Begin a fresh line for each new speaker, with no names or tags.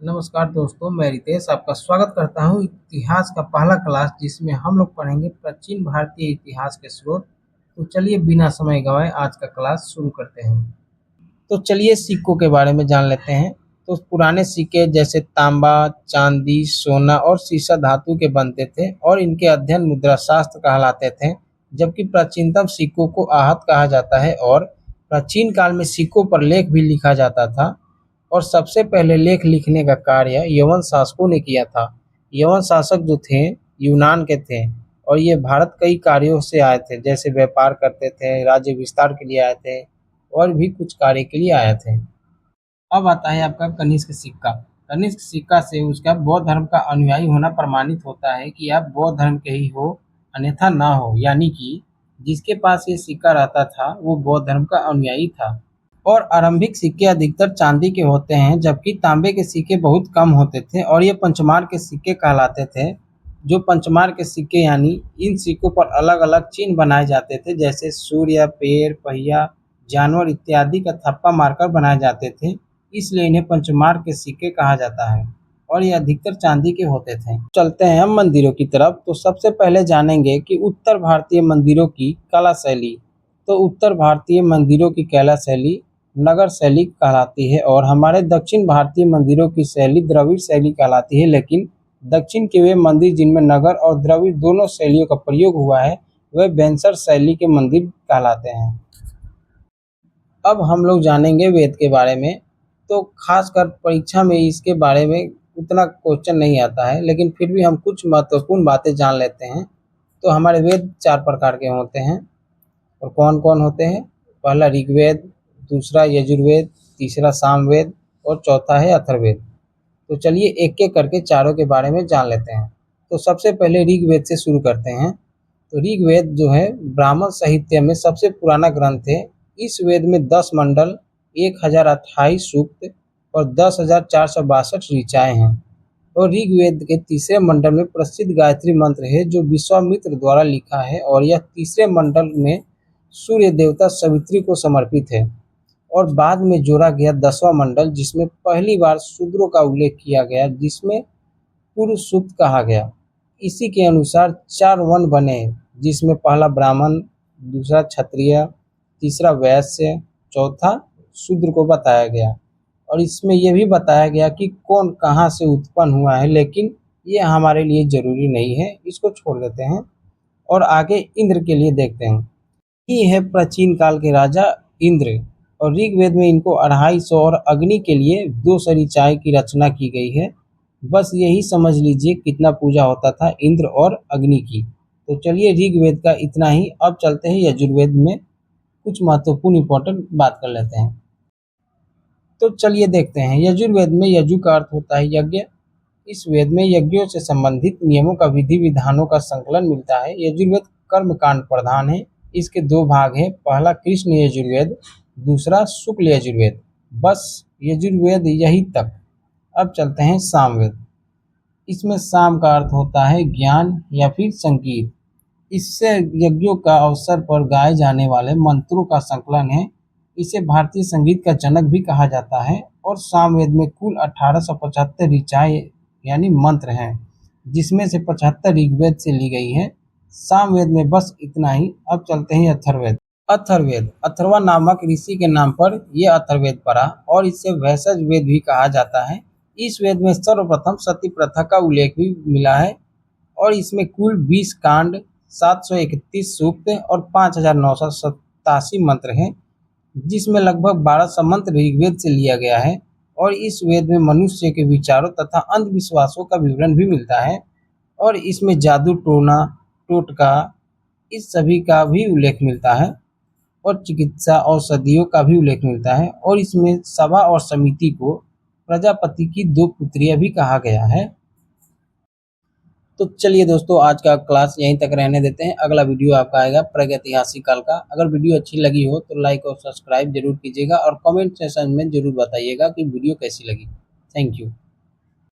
नमस्कार दोस्तों, मैं रितेश आपका स्वागत करता हूँ इतिहास का पहला क्लास जिसमें हम लोग पढ़ेंगे प्राचीन भारतीय इतिहास के स्रोत। तो चलिए बिना समय गंवाए आज का क्लास शुरू करते हैं। तो चलिए सिक्कों के बारे में जान लेते हैं। तो पुराने सिक्के जैसे तांबा, चांदी, सोना और सीसा धातु के बनते थे और इनके अध्ययन मुद्रा शास्त्र कहलाते थे। जबकि प्राचीनतम सिक्कों को आहत कहा जाता है और प्राचीन काल में सिक्कों पर लेख भी लिखा जाता था। और सबसे पहले लेख लिखने का कार्य यवन शासकों ने किया था। यवन शासक जो थे यूनान के थे और ये भारत कई कार्यों से आए थे, जैसे व्यापार करते थे, राज्य विस्तार के लिए आए थे और भी कुछ कार्य के लिए आए थे। अब आता है आपका कनिष्क सिक्का। कनिष्क सिक्का से उसका बौद्ध धर्म का अनुयायी होना प्रमाणित होता है कि आप बौद्ध धर्म के ही हो, अन्यथा ना हो। यानी कि जिसके पास ये सिक्का रहता था वो बौद्ध धर्म का अनुयायी था। और आरंभिक सिक्के अधिकतर चांदी के होते हैं, जबकि तांबे के सिक्के बहुत कम होते थे और ये पंचमार के सिक्के कहलाते थे। जो पंचमार के सिक्के यानी इन सिक्कों पर अलग अलग चिन्ह बनाए जाते थे, जैसे सूर्य, पेड़, पहिया, जानवर इत्यादि का थप्पा मारकर बनाए जाते थे। इसलिए इन्हें पंचमार के सिक्के कहा जाता है और ये अधिकतर चांदी के होते थे। चलते हैं हम मंदिरों की तरफ। तो सबसे पहले जानेंगे कि उत्तर भारतीय मंदिरों की कला शैली। तो उत्तर भारतीय मंदिरों की कला शैली नगर शैली कहलाती है और हमारे दक्षिण भारतीय मंदिरों की शैली द्रविड़ शैली कहलाती है। लेकिन दक्षिण के वे मंदिर जिनमें नगर और द्रविड़ दोनों शैलियों का प्रयोग हुआ है वे बैंसर शैली के मंदिर कहलाते हैं। अब हम लोग जानेंगे वेद के बारे में। तो खासकर परीक्षा में इसके बारे में उतना क्वेश्चन नहीं आता है, लेकिन फिर भी हम कुछ महत्वपूर्ण बातें जान लेते हैं। तो हमारे वेद 4 प्रकार के होते हैं और कौन कौन होते हैं। पहला ऋग्वेद, दूसरा यजुर्वेद, तीसरा सामवेद और चौथा है अथर्ववेद। तो चलिए एक एक करके चारों के बारे में जान लेते हैं। तो सबसे पहले ऋग्वेद से शुरू करते हैं। तो ऋग्वेद जो है ब्राह्मण साहित्य में सबसे पुराना ग्रंथ है। इस वेद में 10 मंडल, 1028 सूक्त और 10,462 ऋचाएँ हैं। और ऋग्वेद के तीसरे मंडल में प्रसिद्ध गायत्री मंत्र है जो विश्वामित्र द्वारा लिखा है और यह तीसरे मंडल में सूर्य देवता सवित्री को समर्पित है। और बाद में जोड़ा गया 10वां मंडल जिसमें पहली बार शूद्रों का उल्लेख किया गया, जिसमें पूर्व सूक्त कहा गया। इसी के अनुसार 4 वर्ण बने, जिसमें पहला ब्राह्मण, दूसरा क्षत्रिय, तीसरा वैश्य, चौथा शूद्र को बताया गया। और इसमें यह भी बताया गया कि कौन कहाँ से उत्पन्न हुआ है, लेकिन ये हमारे लिए जरूरी नहीं है, इसको छोड़ देते हैं और आगे इंद्र के लिए देखते हैं। ये है प्राचीन काल के राजा इंद्र और ऋग्वेद में इनको 250 और अग्नि के लिए 200 ऋचाएँ की रचना की गई है। बस यही समझ लीजिए कितना पूजा होता था इंद्र और अग्नि की। तो चलिए ऋग्वेद का इतना ही। अब चलते हैं यजुर्वेद में, कुछ महत्वपूर्ण इंपॉर्टेंट बात कर लेते हैं। तो चलिए देखते हैं। यजुर्वेद में यजु का अर्थ होता है यज्ञ। इस वेद में यज्ञों से संबंधित नियमों का विधि विधानों का संकलन मिलता है। यजुर्वेद कर्म कांड प्रधान है। इसके 2 भाग हैं, पहला कृष्ण यजुर्वेद, दूसरा शुक्ल यजुर्वेद। बस यजुर्वेद यही तक। अब चलते हैं सामवेद। इसमें साम का अर्थ होता है ज्ञान या फिर संगीत। इससे यज्ञों का अवसर पर गाए जाने वाले मंत्रों का संकलन है। इसे भारतीय संगीत का जनक भी कहा जाता है। और सामवेद में कुल 1875 ऋचाएँ यानी मंत्र हैं, जिसमें से 75 ऋग्वेद से ली गई है। सामवेद में बस इतना ही। अब चलते हैं अथर्ववेद। अथर्ववेद अथर्वा नामक ऋषि के नाम पर यह अथर्ववेद पड़ा और इसे वैशज वेद भी कहा जाता है। इस वेद में सर्वप्रथम सती प्रथा का उल्लेख भी मिला है और इसमें कुल 20 कांड, 731 सूक्त और 5,987 मंत्र हैं, जिसमें लगभग 1200 मंत्र ऋग्वेद से लिया गया है। और इस वेद में मनुष्य के विचारों तथा अंधविश्वासों का विवरण भी मिलता है और इसमें जादू टोना टोटका इस सभी का भी उल्लेख मिलता है और चिकित्सा औषधियों का भी उल्लेख मिलता है। और इसमें सभा और समिति को प्रजापति की 2 पुत्रियां भी कहा गया है। तो चलिए दोस्तों आज का क्लास यहीं तक रहने देते हैं। अगला वीडियो आपका आएगा प्रागैतिहासिक काल का। अगर वीडियो अच्छी लगी हो तो लाइक और सब्सक्राइब जरूर कीजिएगा और कमेंट सेक्शन में जरूर बताइएगा कि वीडियो कैसी लगी। Thank you.